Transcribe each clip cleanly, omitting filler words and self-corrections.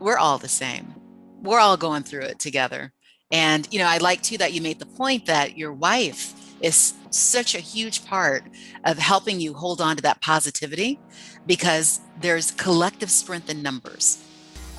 We're all the same. We're all going through it together. And, I like too that you made the point that your wife is such a huge part of helping you hold on to that positivity because there's collective strength in numbers.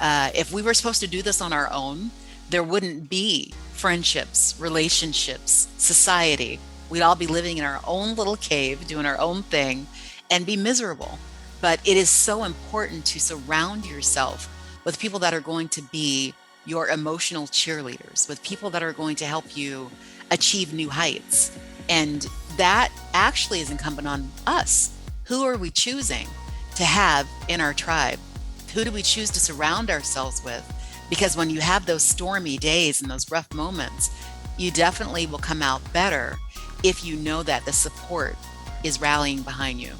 If we were supposed to do this on our own, there wouldn't be friendships, relationships, society. We'd all be living in our own little cave, doing our own thing, and be miserable. But it is so important to surround yourself with people that are going to be your emotional cheerleaders, with people that are going to help you achieve new heights. And that actually is incumbent on us. Who are we choosing to have in our tribe? Who do we choose to surround ourselves with? Because when you have those stormy days and those rough moments, you definitely will come out better if you know that the support is rallying behind you.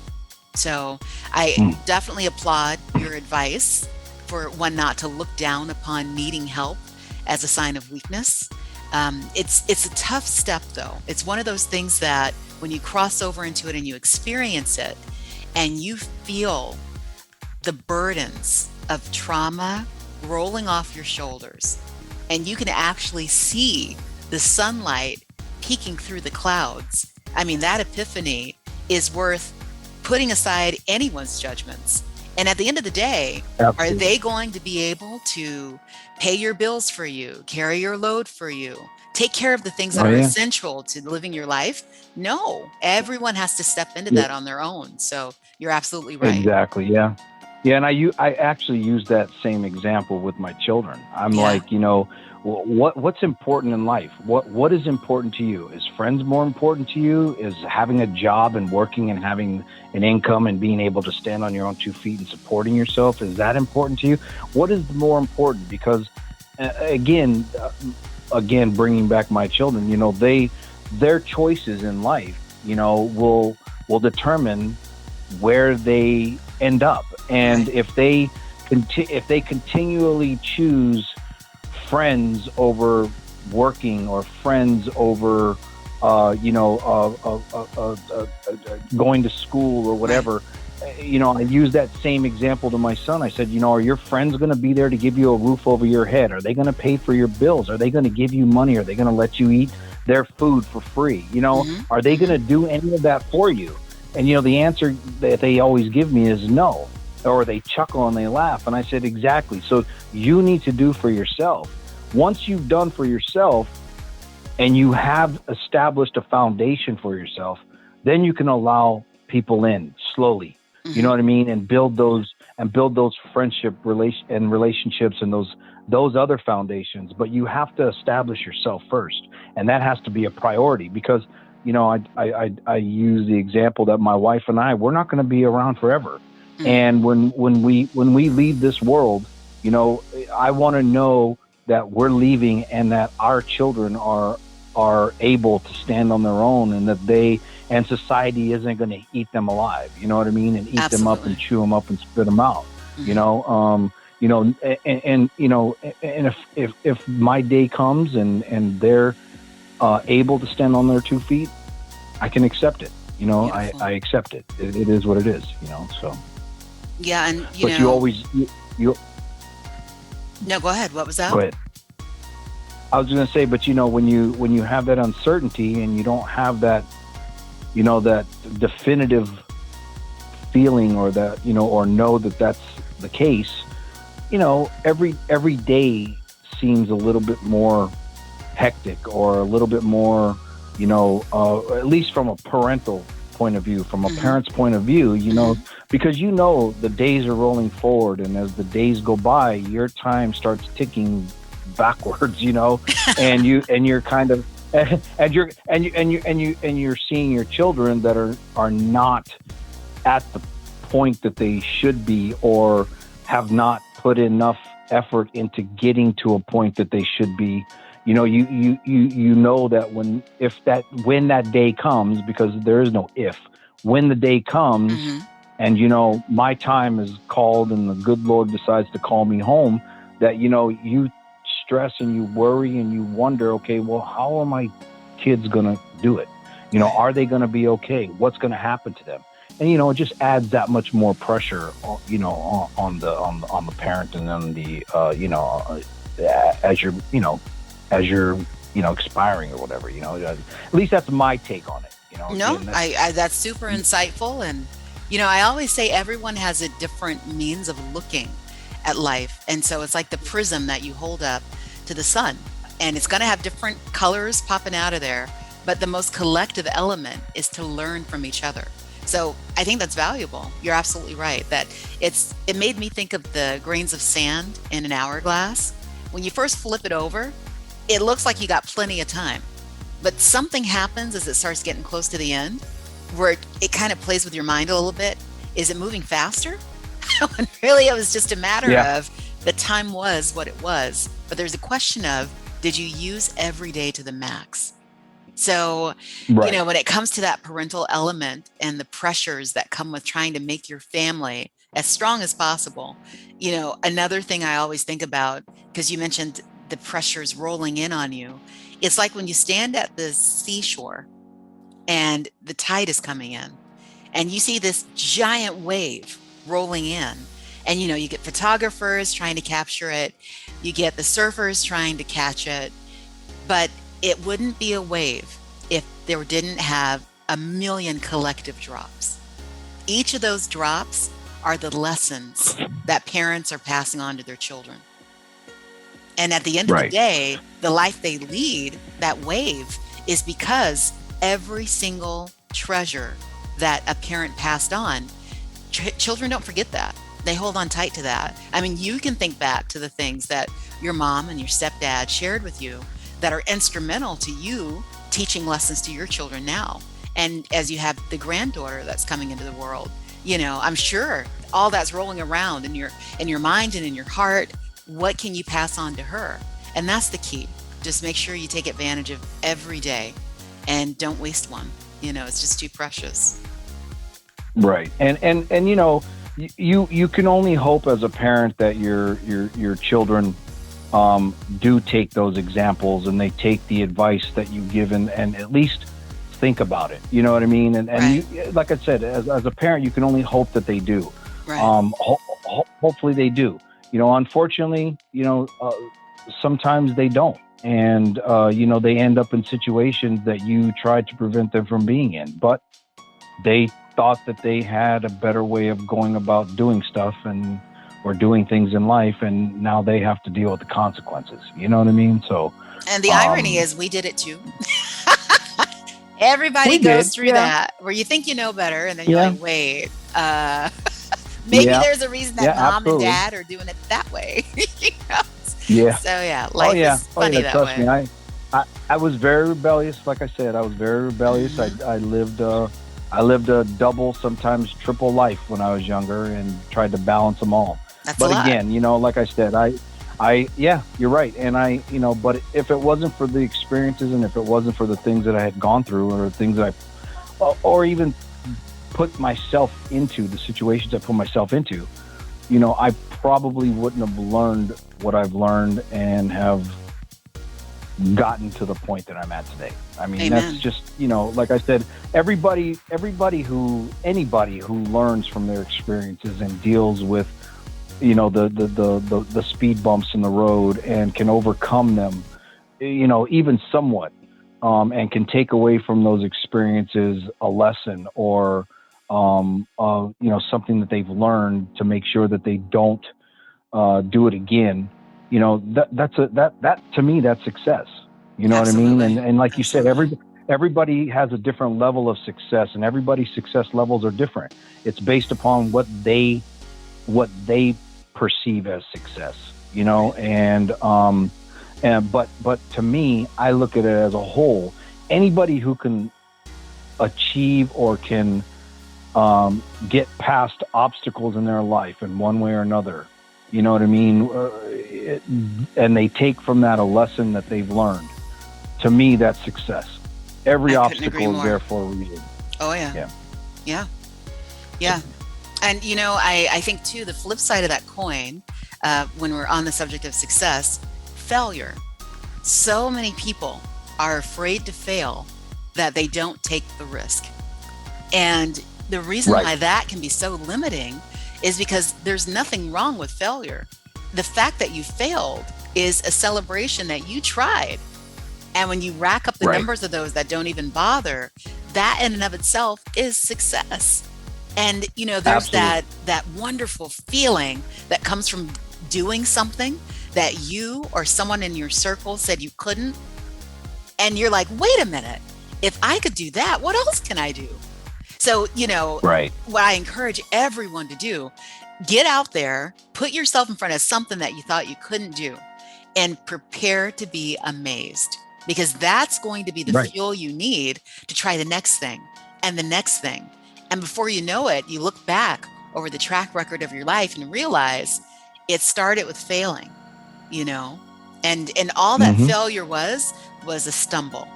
So I Mm. definitely applaud your advice for one not to look down upon needing help as a sign of weakness. It's a tough step though. It's one of those things that when you cross over into it and you experience it and you feel the burdens of trauma rolling off your shoulders, and you can actually see the sunlight peeking through the clouds. I mean, that epiphany is worth putting aside anyone's judgments. And at the end of the day, are Absolutely. they going to be able to pay your bills for you, carry your load for you, take care of the things that Oh are yeah. essential to living your life? No, everyone has to step into Yeah. that on their own. So you're absolutely right. Exactly. Yeah. Yeah. And I actually use that same example with my children. I'm Yeah. like, what's important in life? What is important to you? Is friends more important to you? Is having a job and working and having an income and being able to stand on your own 2 feet and supporting yourself, is that important to you? What is more important? Because again, again, bringing back my children, their choices in life, will determine where they end up. And Right. if they continually choose friends over working, or friends over going to school or Right. whatever, I use that same example to my son. I said, are your friends going to be there to give you a roof over your head? Are they going to pay for your bills? Are they going to give you money? Are they going to let you eat their food for free? Hmm. Are they going Hmm. to do any of that for you? And the answer that they always give me is no. Or they chuckle and they laugh. And I said, exactly. So you need to do for yourself. Once you've done for yourself and you have established a foundation for yourself, then you can allow people in slowly. You know Hmm. what I mean? And build those relationships and those other foundations. But you have to establish yourself first, and that has to be a priority because I use the example that my wife and we're not going to be around forever. Mm. And when we leave this world, you know, I want to know that we're leaving and that our children are able to stand on their own, and that they and society isn't going to eat them alive. You know what I mean? And eat them up and Absolutely. chew them up and spit them out. You Hmm. know, and if my day comes and they're able to stand on their 2 feet, I can accept it. Beautiful. I accept it. It is what it is. So. Yeah. And, But you always you no, go ahead. What was go that? ahead. I was going to say, but when you have that uncertainty and you don't have that definitive feeling, or that or know that that's the case, every day seems a little bit more hectic, or a little bit more, at least from a parental point of view, from a Hmm. parent's point of view, Hmm. because the days are rolling forward, and as the days go by, your time starts ticking backwards, and you're kind of and you're seeing your children that are not at the point that they should be, or have not put enough effort into getting to a point that they should be. You know that when that day comes, because there is no if, when the day comes, Hmm. and my time is called and the good Lord decides to call me home, that you stress and you worry and you wonder, okay, well, how are my kids going to do it? Right. Are they going to be okay? What's going to happen to them? and it just adds that much more pressure, on the parent, and on the as you're as you're expiring or whatever. At least that's my take on it. No, Again, that's super insightful. And, I always say everyone has a different means of looking at life. And so it's like the prism that you hold up to the sun, and it's going to have different colors popping out of there. But the most collective element is to learn from each other. So I think that's valuable. You're absolutely right that it made me think of the grains of sand in an hourglass. When you first flip it over, it looks like you got plenty of time. But something happens as it starts getting close to the end where it kind of plays with your mind a little bit. Is it moving faster? And really, it was just a matter yeah, of the time was what it was. But there's a question of, did you use every day to the max? So, right, when it comes to that parental element and the pressures that come with trying to make your family as strong as possible, another thing I always think about, because you mentioned the pressures rolling in on you, it's like when you stand at the seashore and the tide is coming in and you see this giant wave rolling in. And you get photographers trying to capture it, you get the surfers trying to catch it, but it wouldn't be a wave if there didn't have a million collective drops. Each of those drops are the lessons that parents are passing on to their children. And at the end of the right, day, the life they lead, that wave, is because every single treasure that a parent passed on, children don't forget that. They hold on tight to that. I mean, you can think back to the things that your mom and your stepdad shared with you that are instrumental to you teaching lessons to your children now. And as you have the granddaughter that's coming into the world, I'm sure all that's rolling around in your mind and in your heart. What can you pass on to her? And that's the key. Just make sure you take advantage of every day and don't waste one. It's just too precious. right. And you can only hope as a parent that your children do take those examples, and they take the advice that you give, and at least think about it. You know what I mean? And Right. you, like I said, as a parent, you can only hope that they do. Right. Hopefully they do. Unfortunately, sometimes they don't. And, they end up in situations that you tried to prevent them from being in. But they thought that they had a better way of going about doing stuff or doing things in life. And now they have to deal with the consequences. You know what I mean? So, And the irony um, is we did it too. Everybody we goes did. through Yeah. that where you think you know better and then you're Yeah. like, wait, maybe Yeah. there's a reason that Yeah. mom and Absolutely. dad are doing it that way. you know? Yeah. So yeah, Oh life yeah. is Oh funny yeah. that Trust me. way. I was very rebellious. Like I said, I was very rebellious. Hmm. I lived a double, sometimes triple life when I was younger, and tried to balance them all. That's a But lot. again, like I said, yeah, you're right. And but if it wasn't for the experiences, and if it wasn't for the things that I had gone through, or things that or even put myself into, the situations I put myself into, I probably wouldn't have learned what I've learned, and have gotten to the point that I'm at today. I mean, that's Amen. just, like I said, anybody who learns from their experiences and deals with, the speed bumps in the road, and can overcome them, even somewhat, and can take away from those experiences a lesson, or, something that they've learned to make sure that they don't do it again. That to me, that's success. You know what I mean? Absolutely. And like you said, Absolutely. everybody has a different level of success, and everybody's success levels are different. It's based upon what they perceive as success. Right. But to me, I look at it as a whole. Anybody who can achieve, or can get past obstacles in their life in one way or another, you know what I mean? And they take from that a lesson that they've learned. To me, that's success. Every I couldn't agree obstacle is there more. for a reason. Oh yeah. Yeah. Yeah. Yeah. And I think too, the flip side of that coin, when we're on the subject of success, failure. So many people are afraid to fail that they don't take the risk. And The reason Right. why that can be so limiting is because there's nothing wrong with failure. The fact that you failed is a celebration that you tried. And when you rack up the Right. numbers of those that don't even bother, that in and of itself is success. And there's Absolutely. that wonderful feeling that comes from doing something that you or someone in your circle said you couldn't, and you're like, wait a minute, if I could do that, what else can I do? So, Right. what I encourage everyone to do, get out there, put yourself in front of something that you thought you couldn't do, and prepare to be amazed, because that's going to be the Right. fuel you need to try the next thing and the next thing. And before you know it, you look back over the track record of your life and realize it started with failing, you know, and all that Mm-hmm. failure was a stumble.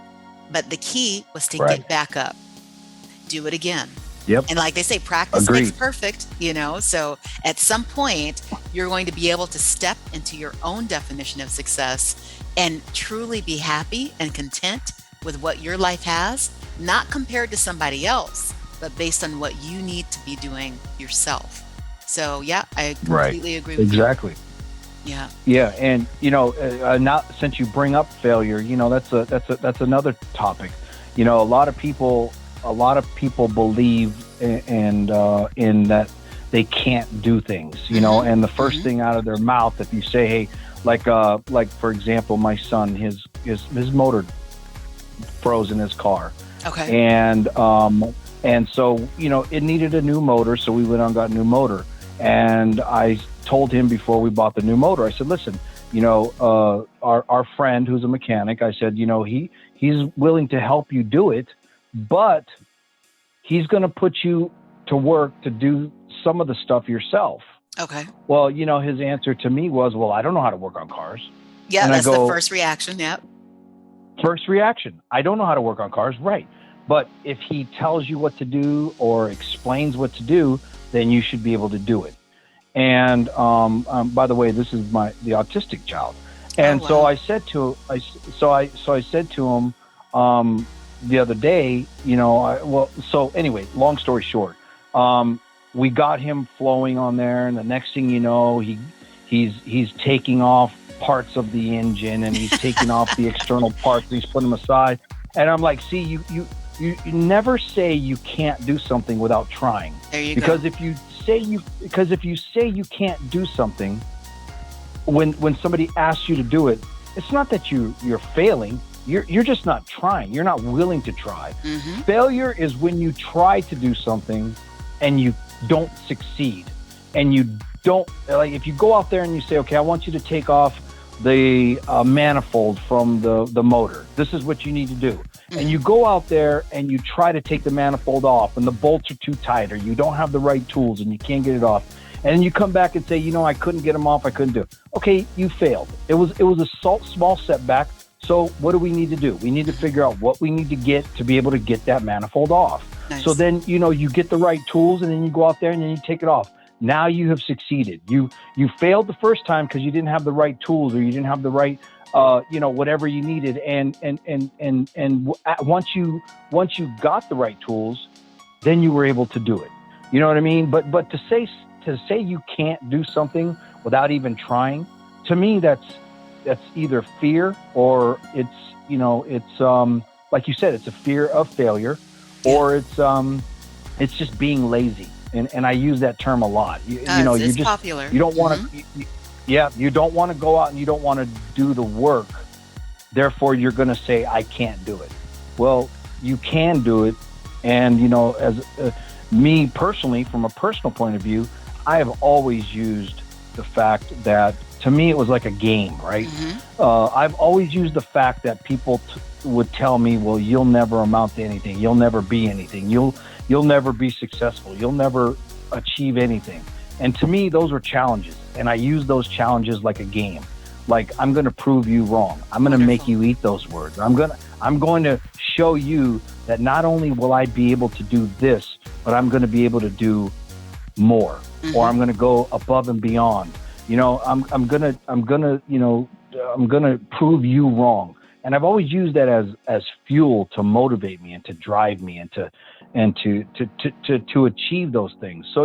But the key was to Right. get back up, do it again. Yep. And like they say, practice makes Agreed. perfect. So at some point, you're going to be able to step into your own definition of success and truly be happy and content with what your life has, not compared to somebody else, but based on what you need to be doing yourself. So, yeah, I Right. completely agree with you. Exactly. Yeah. Yeah, and now since you bring up failure, that's another topic. A lot of people believe in that they can't do things. Mm-hmm. And the first Mm-hmm. thing out of their mouth, if you say, "Hey," like for example, my son, his motor froze in his car, Okay. and so it needed a new motor, so we went out and got a new motor. And I told him before we bought the new motor, I said, listen, our friend who's a mechanic, I said, he's willing to help you do it, but he's going to put you to work to do some of the stuff yourself. Okay. Well, his answer to me was, well, I don't know how to work on cars. Yeah, And I that's the go, first reaction. Yep. first reaction, I don't know how to work on cars, right? But if he tells you what to do or explains what to do, then you should be able to do it. And by the way, this is the autistic child. Oh, And so wow. I said to I said to him the other day, so anyway, long story short, we got him flowing on there, and the next thing you know, he's taking off parts of the engine, and he's taking off the external parts, and he's putting them aside. And I'm like, see, you never say you can't do something without trying, There you go. because if you say you can't do something, when somebody asks you to do it, it's not that you're failing. You're just not trying. You're not willing to try. Mm-hmm. Failure is when you try to do something and you don't succeed, and you don't, like, if you go out there and you say, okay, I want you to take off the manifold from the motor. This is what you need to do. Mm-hmm. And you go out there and you try to take the manifold off, and the bolts are too tight, or you don't have the right tools and you can't get it off. And then you come back and say, I couldn't get them off. I couldn't do it. Okay, you failed. It was a small setback. So what do we need to do? We need to figure out what we need to get to be able to get that manifold off. Nice. So then, you get the right tools, and then you go out there and then you take it off. Now you have succeeded. You failed the first time because you didn't have the right tools, or you didn't have the right, whatever you needed. And once you got the right tools, then you were able to do it. You know what I mean? But to say you can't do something without even trying, to me, that's either fear, or it's like you said, it's a fear of failure, or it's just being lazy. And I use that term a lot. It's popular. You don't want to, Mm-hmm. you don't want to go out and you don't want to do the work. Therefore, you're going to say, I can't do it. Well, you can do it. And, as me personally, from a personal point of view, I have always used the fact that, to me, it was like a game, right? Mm-hmm. I've always used the fact that people would tell me, well, you'll never amount to anything. You'll never be anything. You'll never be successful. You'll never achieve anything. And to me, those were challenges. And I use those challenges like a game. Like, I'm going to prove you wrong. I'm going to make you eat those words. I'm going to show you that not only will I be able to do this, but I'm going to be able to do more, Mm-hmm. or I'm going to go above and beyond. I'm gonna prove you wrong. And I've always used that as fuel to motivate me and to drive me and and to achieve those things. So,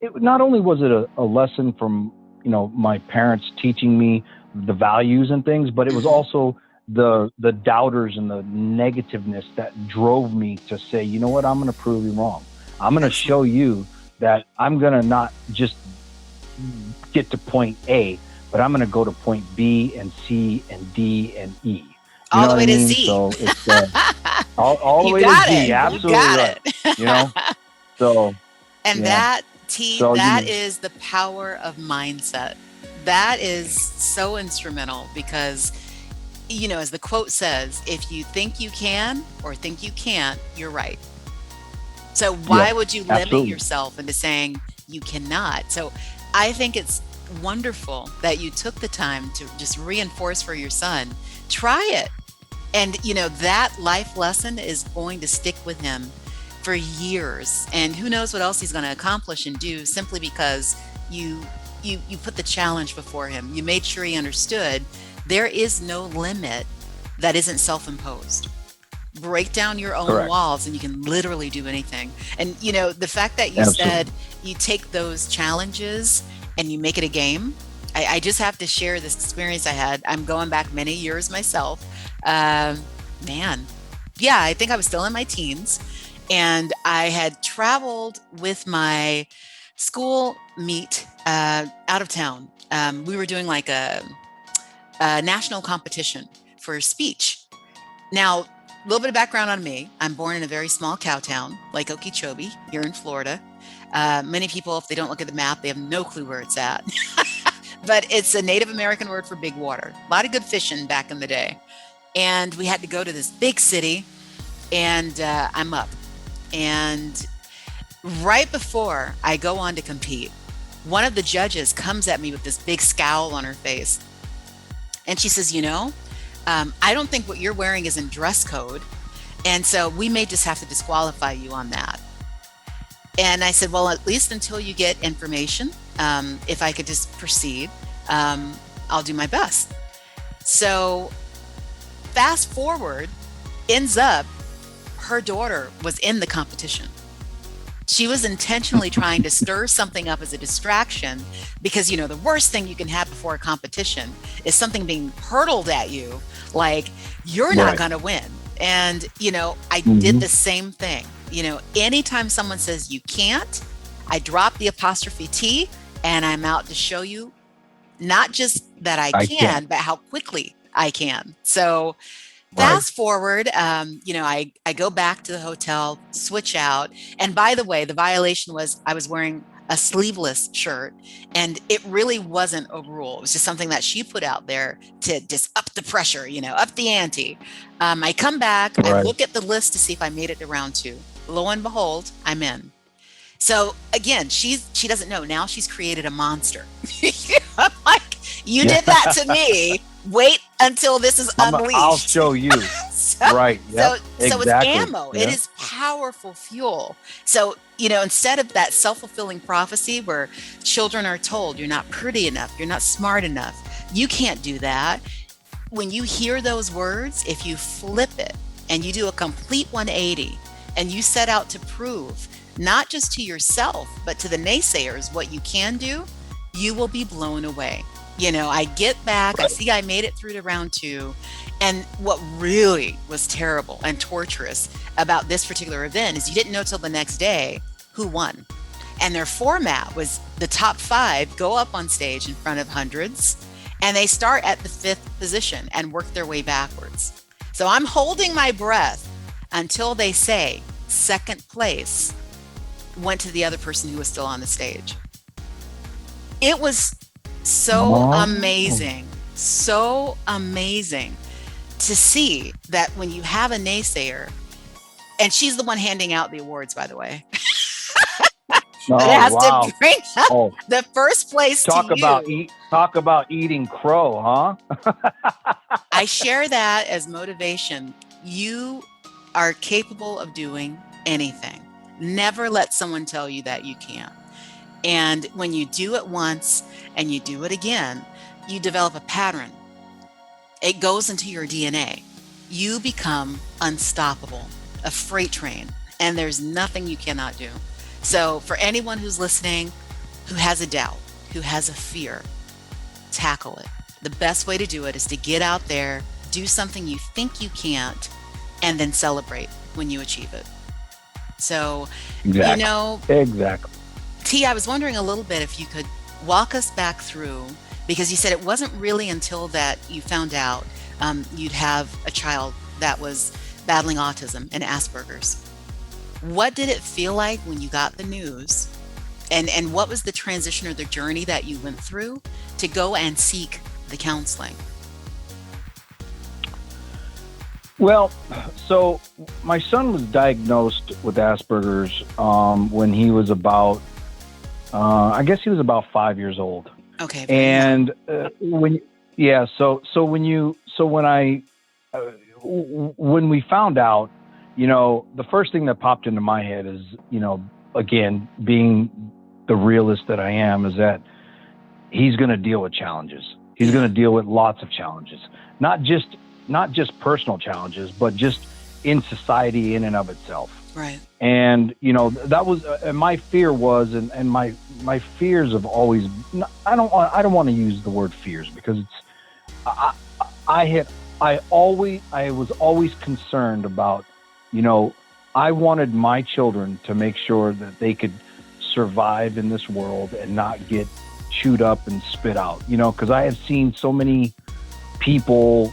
it not only was it a lesson from, my parents teaching me the values and things, but it was Hmm. also the doubters and the negativeness that drove me to say, you know what, I'm going to prove you wrong. I'm going to Excellent. show you that I'm going to not just get to point A, but I'm going to go to point B and C and D and E. You All know the what I way to mean? Z. So it's all the You way to got Z. it. You Absolutely got right. You know. it. So And yeah. that, T, So that is the power of mindset. That is so instrumental because, as the quote says, if you think you can or think you can't, you're right. So yep. why would you limit Absolutely. yourself into saying you cannot? So I think it's wonderful that you took the time to just reinforce for your son, try it. And that life lesson is going to stick with him for years. And who knows what else he's going to accomplish and do simply because you you put the challenge before him. You made sure he understood there is no limit that isn't self-imposed. Break down your own Correct. walls and you can literally do anything. And the fact that you Absolutely. said you take those challenges and you make it a game. I just have to share this experience I had. I'm going back many years myself. um, Man, yeah, I think I was still in my teens, and I had traveled with my school meet out of town. We were doing like a national competition for speech. Now, a little bit of background on me. I'm born in a very small cow town, like Okeechobee, here in Florida. Many people, if they don't look at the map, they have no clue where it's at. But it's a Native American word for big water. A lot of good fishing back in the day. And we had to go to this big city, and I'm up. And right before I go on to compete, one of the judges comes at me with this big scowl on her face. And she says, I don't think what you're wearing is in dress code. And so we may just have to disqualify you on that. And I said, well, at least until you get information, if I could just proceed, I'll do my best. So fast forward, ends up her daughter was in the competition. She was intentionally trying to stir something up as a distraction because, the worst thing you can have before a competition is something being hurtled at you like you're not Right. going to win. And, I did Hmm. the same thing. Anytime someone says you can't, I drop the apostrophe T and I'm out to show you not just that I I can. can, but how quickly I can. So Right. fast forward, I go back to the hotel, switch out. And by the way, the violation was I was wearing a sleeveless shirt, and it really wasn't a rule. It was just something that she put out there to just up the pressure, up the ante. I come back, I Right. look at the list to see if I made it to round two. Lo and behold, I'm in. So again, she doesn't know. Now she's created a monster. I'm like, you Yeah. did that to me. Wait until this is I'll unleashed. show you. so, Right. so Yep. so it's Exactly. ammo. It Yep. is powerful fuel. So, instead of that self-fulfilling prophecy where children are told you're not pretty enough, you're not smart enough, you can't do that. When you hear those words, if you flip it and you do a complete 180 and you set out to prove not just to yourself, but to the naysayers what you can do, you will be blown away. I get back, I Right. see I made it through to round two. And what really was terrible and torturous about this particular event is you didn't know till the next day who won. And their format was the top five go up on stage in front of hundreds, and they start at the fifth position and work their way backwards. So I'm holding my breath until they say second place went to the other person who was still on the stage. It was Oh. so amazing to see that when you have a naysayer, and she's the one handing out the awards, by the way, that Oh. has to Wow. bring up Oh. the first place to you. Talk about eating crow, huh? I share that as motivation. You are capable of doing anything. Never let someone tell you that you can't. And when you do it once and you do it again, you develop a pattern. It goes into your DNA. You become unstoppable, a freight train. and there's nothing you cannot do. So, for anyone who's listening, who has a doubt, who has a fear, tackle it. The best way to do it is to get out there, do something you think you can't, and then celebrate when you achieve it. So, you Exactly. know, Exactly. T, I was wondering a little bit if you could walk us back through, because you said it wasn't really until that you found out you'd have a child that was battling autism and Asperger's. What did it feel like when you got the news? And what was the transition or the journey that you went through to go and seek the counseling? Well, so my son was diagnosed with Asperger's when he was about, I guess he was about 5 years old. Okay, very young. And yeah, when I, when we found out, the first thing that popped into my head is, again, being the realist that I am, is that he's going to deal with challenges. He's going Yeah, to deal with lots of challenges, not just not just personal challenges, but just in society in and of itself. right. And that was and my fear was, and my fears have always, I don't want to use the word fears, because I, I had I was always concerned about, you know I wanted my children to make sure that they could survive in this world and not get chewed up and spit out, because I have seen so many people,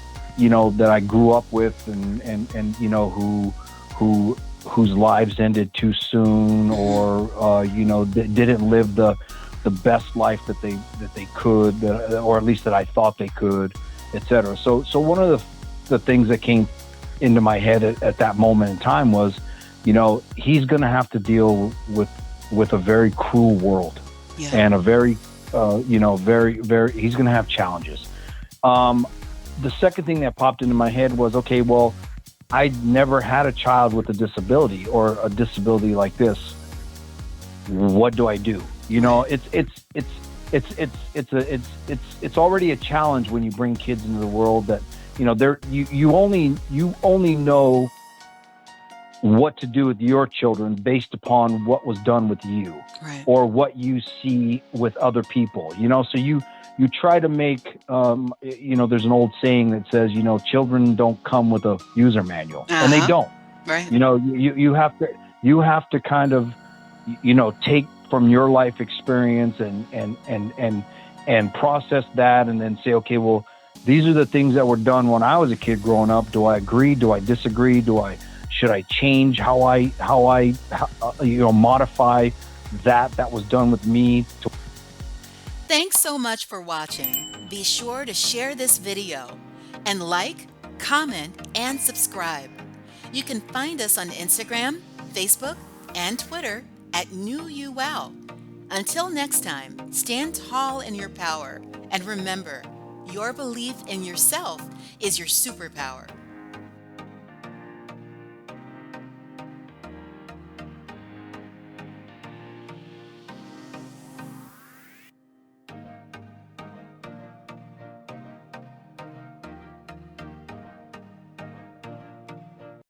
that I grew up with, and who whose lives ended too soon, Hmm. or didn't live the best life that they could, or at least that I thought they could, etc. So one of the things that came into my head at that moment in time was, he's going to have to deal with a very cruel world, Yeah, and a very very, he's going to have challenges. Um, the second thing that popped into my head was, okay, well, I'd never had a child with a disability, or a disability like this. What do I do? right. It's already a challenge when you bring kids into the world, that you only know what to do with your children based upon what was done with you, Right. or what you see with other people. So you try to make, there's an old saying that says, children don't come with a user manual, and they Uh-huh. don't. Right. You have to kind of, take from your life experience, and process that, and then say, okay, well, these are the things that were done when I was a kid growing up. Do I agree? Do I disagree? Should I change how modify that was done with me to. Thanks so much for watching. Be sure to share this video and like, comment, and subscribe. You can find us on Instagram, Facebook, and Twitter at New You Wow. Until next time, stand tall in your power and remember, your belief in yourself is your superpower.